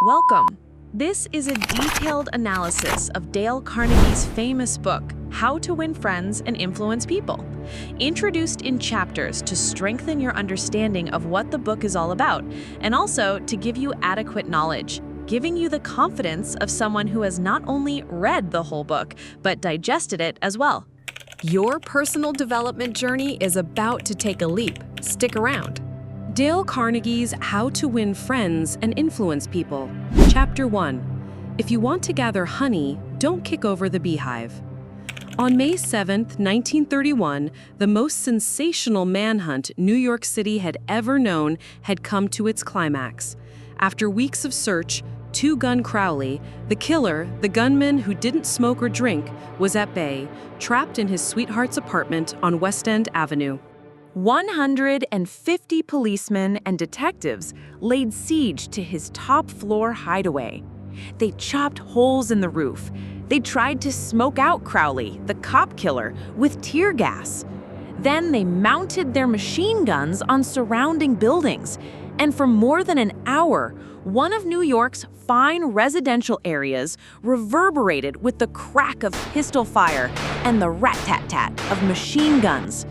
Welcome. This is a detailed analysis of Dale Carnegie's famous book, How to Win Friends and Influence People, introduced in chapters to strengthen your understanding of what the book is all about, and also to give you adequate knowledge, giving you the confidence of someone who has not only read the whole book, but digested it as well. Your personal development journey is about to take a leap. Stick around. Dale Carnegie's How to Win Friends and Influence People. Chapter 1. If you want to gather honey, don't kick over the beehive. On May 7, 1931, the most sensational manhunt New York City had ever known had come to its climax. After weeks of search, Two-Gun Crowley, the killer, the gunman who didn't smoke or drink, was at bay, trapped in his sweetheart's apartment on West End Avenue. 150 policemen and detectives laid siege to his top-floor hideaway. They chopped holes in the roof. They tried to smoke out Crowley, the cop killer, with tear gas. Then they mounted their machine guns on surrounding buildings. And for more than an hour, one of New York's fine residential areas reverberated with the crack of pistol fire and the rat-tat-tat of machine guns.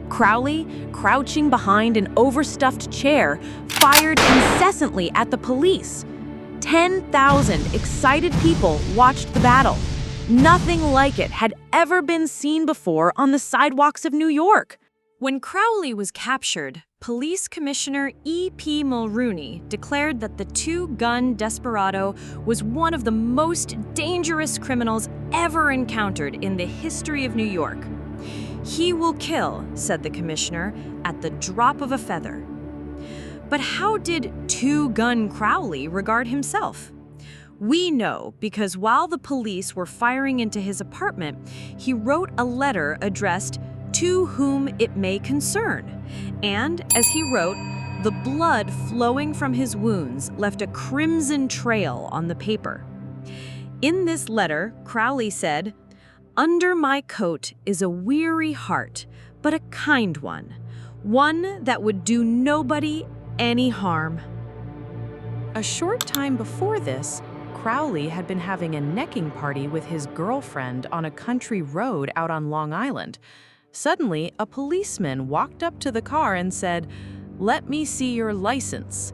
Crowley, crouching behind an overstuffed chair, fired incessantly at the police. 10,000 excited people watched the battle. Nothing like it had ever been seen before on the sidewalks of New York. When Crowley was captured, Police Commissioner E.P. Mulrooney declared that the two-gun desperado was one of the most dangerous criminals ever encountered in the history of New York. "He will kill," said the commissioner, "at the drop of a feather." But how did Two-Gun Crowley regard himself? We know because while the police were firing into his apartment, he wrote a letter addressed "To whom it may concern." And, as he wrote, the blood flowing from his wounds left a crimson trail on the paper. In this letter, Crowley said, "Under my coat is a weary heart, but a kind one that would do nobody any harm." A short time before this, Crowley had been having a necking party with his girlfriend on a country road out on Long Island. Suddenly, a policeman walked up to the car and said, "Let me see your license."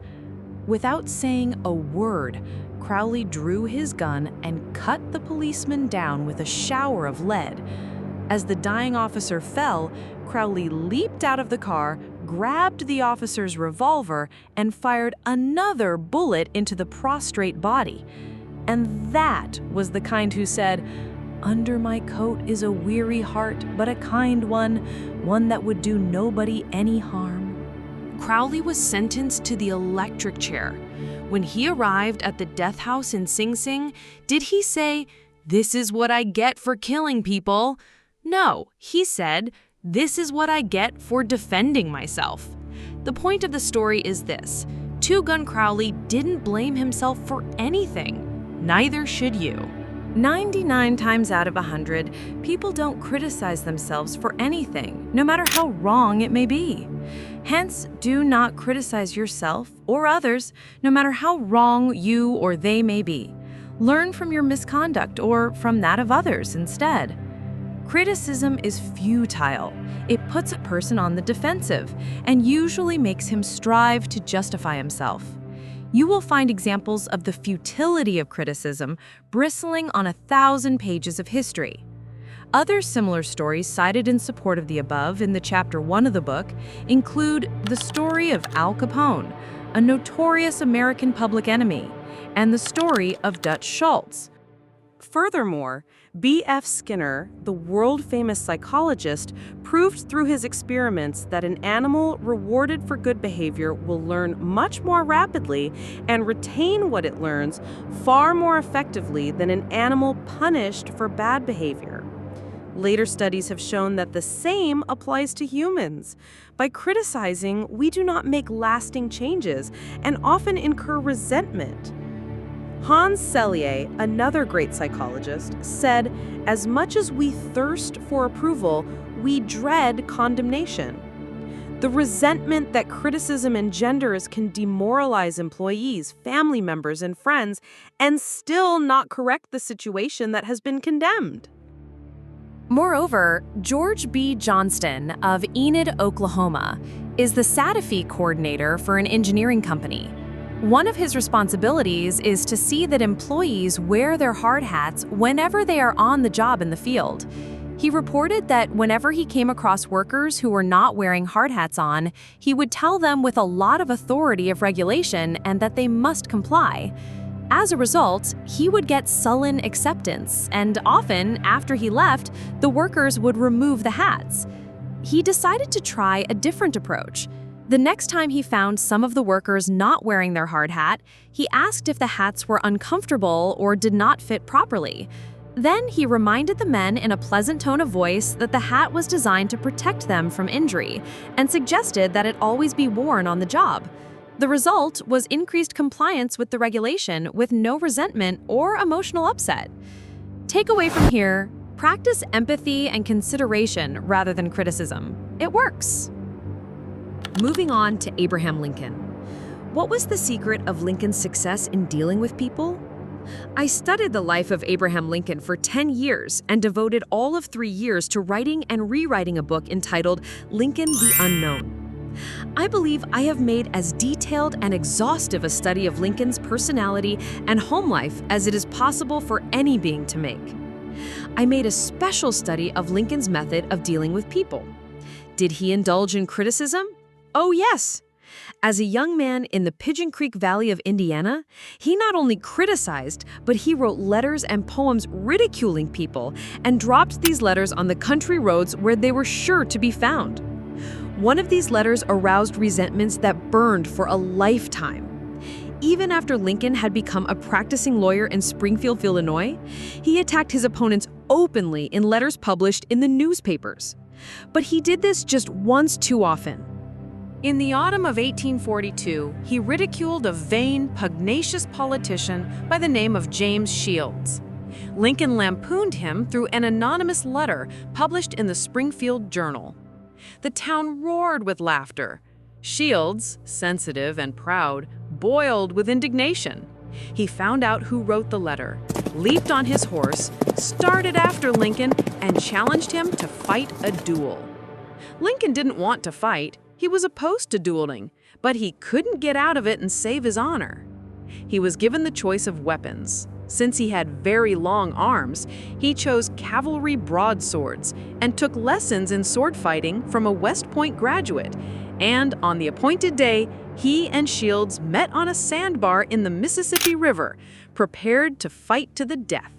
Without saying a word, Crowley drew his gun and cut the policeman down with a shower of lead. As the dying officer fell, Crowley leaped out of the car, grabbed the officer's revolver, and fired another bullet into the prostrate body. And that was the kind who said, "Under my coat is a weary heart, but a kind one that would do nobody any harm." Crowley was sentenced to the electric chair. When he arrived at the death house in Sing Sing, did he say, "This is what I get for killing people"? No, he said, "This is what I get for defending myself." The point of the story is this: Two-Gun Crowley didn't blame himself for anything. Neither should you. 99 times out of 100, people don't criticize themselves for anything, no matter how wrong it may be. Hence, do not criticize yourself or others, no matter how wrong you or they may be. Learn from your misconduct or from that of others instead. Criticism is futile. It puts a person on the defensive and usually makes him strive to justify himself. You will find examples of the futility of criticism bristling on 1,000 pages of history. Other similar stories cited in support of the above in the Chapter 1 of the book include the story of Al Capone, a notorious American public enemy, and the story of Dutch Schultz. Furthermore, B.F. Skinner, the world-famous psychologist, proved through his experiments that an animal rewarded for good behavior will learn much more rapidly and retain what it learns far more effectively than an animal punished for bad behavior. Later studies have shown that the same applies to humans. By criticizing, we do not make lasting changes and often incur resentment. Hans Selye, another great psychologist, said, "As much as we thirst for approval, we dread condemnation." The resentment that criticism engenders can demoralize employees, family members, and friends, and still not correct the situation that has been condemned. Moreover, George B. Johnston of Enid, Oklahoma, is the Santa coordinator for an engineering company. One of his responsibilities is to see that employees wear their hard hats whenever they are on the job in the field. He reported that whenever he came across workers who were not wearing hard hats on, he would tell them with a lot of authority of regulation and that they must comply. As a result, he would get sullen acceptance, and often, after he left, the workers would remove the hats. He decided to try a different approach. The next time he found some of the workers not wearing their hard hat, he asked if the hats were uncomfortable or did not fit properly. Then he reminded the men in a pleasant tone of voice that the hat was designed to protect them from injury, and suggested that it always be worn on the job. The result was increased compliance with the regulation with no resentment or emotional upset. Takeaway from here, practice empathy and consideration rather than criticism. It works. Moving on to Abraham Lincoln. What was the secret of Lincoln's success in dealing with people? I studied the life of Abraham Lincoln for 10 years and devoted all of 3 years to writing and rewriting a book entitled Lincoln the Unknown. I believe I have made as detailed and exhaustive a study of Lincoln's personality and home life as it is possible for any being to make. I made a special study of Lincoln's method of dealing with people. Did he indulge in criticism? Oh, yes. As a young man in the Pigeon Creek Valley of Indiana, he not only criticized, but he wrote letters and poems ridiculing people and dropped these letters on the country roads where they were sure to be found. One of these letters aroused resentments that burned for a lifetime. Even after Lincoln had become a practicing lawyer in Springfield, Illinois, he attacked his opponents openly in letters published in the newspapers. But he did this just once too often. In the autumn of 1842, he ridiculed a vain, pugnacious politician by the name of James Shields. Lincoln lampooned him through an anonymous letter published in the Springfield Journal. The town roared with laughter. Shields, sensitive and proud, boiled with indignation. He found out who wrote the letter, leaped on his horse, started after Lincoln, and challenged him to fight a duel. Lincoln didn't want to fight. He was opposed to dueling, but he couldn't get out of it and save his honor. He was given the choice of weapons. Since he had very long arms, he chose cavalry broadswords and took lessons in sword fighting from a West Point graduate. And on the appointed day, he and Shields met on a sandbar in the Mississippi River, prepared to fight to the death.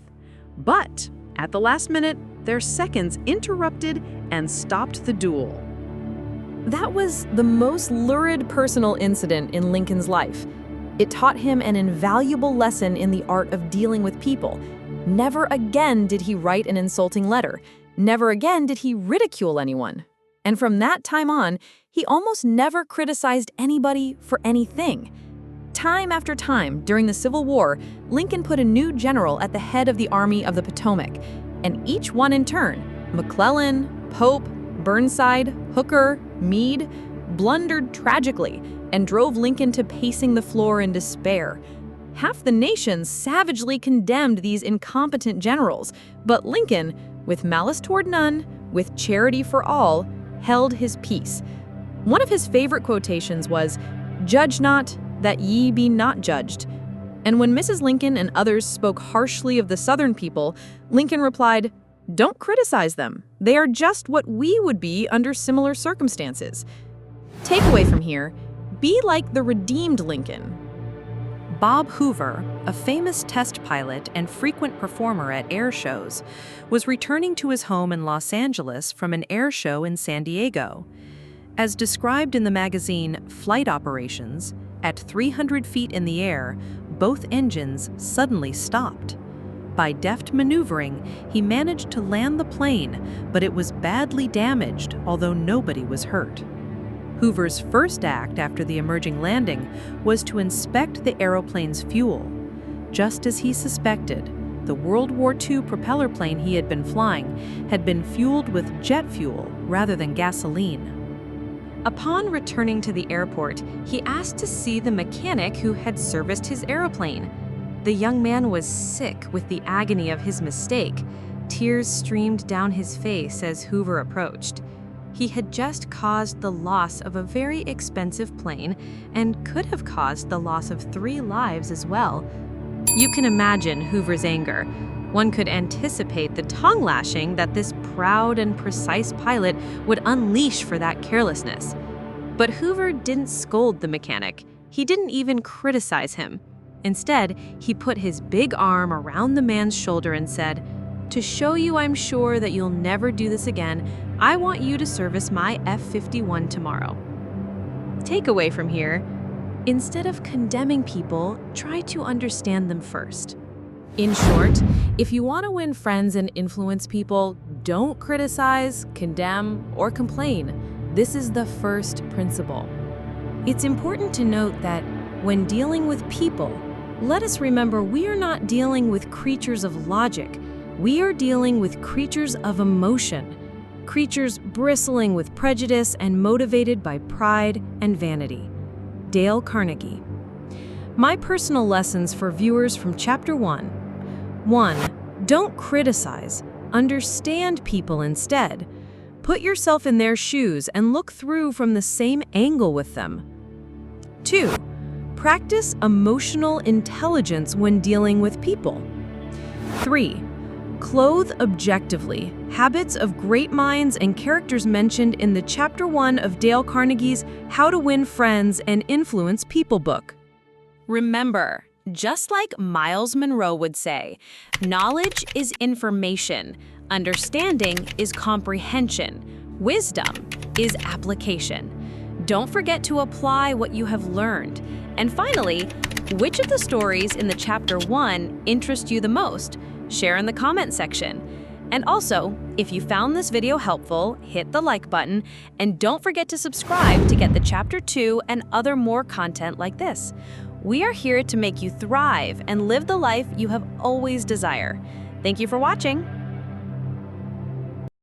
But at the last minute, their seconds interrupted and stopped the duel. That was the most lurid personal incident in Lincoln's life. It taught him an invaluable lesson in the art of dealing with people. Never again did he write an insulting letter. Never again did he ridicule anyone. And from that time on, he almost never criticized anybody for anything. Time after time during the Civil War, Lincoln put a new general at the head of the Army of the Potomac, and each one in turn, McClellan, Pope, Burnside, Hooker, Meade, blundered tragically and drove Lincoln to pacing the floor in despair. Half the nation savagely condemned these incompetent generals, but Lincoln, with malice toward none, with charity for all, held his peace. One of his favorite quotations was, "Judge not, that ye be not judged." And when Mrs. Lincoln and others spoke harshly of the Southern people, Lincoln replied, "Don't criticize them. They are just what we would be under similar circumstances." Takeaway from here, be like the redeemed Lincoln. Bob Hoover, a famous test pilot and frequent performer at air shows, was returning to his home in Los Angeles from an air show in San Diego. As described in the magazine Flight Operations, at 300 feet in the air, both engines suddenly stopped. By deft maneuvering, he managed to land the plane, but it was badly damaged, although nobody was hurt. Hoover's first act after the emerging landing was to inspect the aeroplane's fuel. Just as he suspected, the World War II propeller plane he had been flying had been fueled with jet fuel rather than gasoline. Upon returning to the airport, he asked to see the mechanic who had serviced his aeroplane. The young man was sick with the agony of his mistake. Tears streamed down his face as Hoover approached. He had just caused the loss of a very expensive plane and could have caused the loss of 3 lives as well. You can imagine Hoover's anger. One could anticipate the tongue lashing that this proud and precise pilot would unleash for that carelessness. But Hoover didn't scold the mechanic. He didn't even criticize him. Instead, he put his big arm around the man's shoulder and said, "To show you I'm sure that you'll never do this again, I want you to service my F-51 tomorrow." Takeaway from here: instead of condemning people, try to understand them first. In short, if you want to win friends and influence people, don't criticize, condemn, or complain. This is the first principle. It's important to note that when dealing with people, let us remember we are not dealing with creatures of logic. We are dealing with creatures of emotion, creatures bristling with prejudice and motivated by pride and vanity. Dale Carnegie. My personal lessons for viewers from Chapter 1. 1. Don't criticize. Understand people instead. Put yourself in their shoes and look through from the same angle with them. 2. Practice emotional intelligence when dealing with people. 3. Clothe objectively. Habits of great minds and characters mentioned in the Chapter 1 of Dale Carnegie's How to Win Friends and Influence People book. Remember, just like Miles Monroe would say, knowledge is information, understanding is comprehension, wisdom is application. Don't forget to apply what you have learned. And finally, which of the stories in the Chapter 1 interest you the most? Share in the comment section. And also, if you found this video helpful, hit the like button, and don't forget to subscribe to get the Chapter 2 and other more content like this. We are here to make you thrive and live the life you have always desired. Thank you for watching.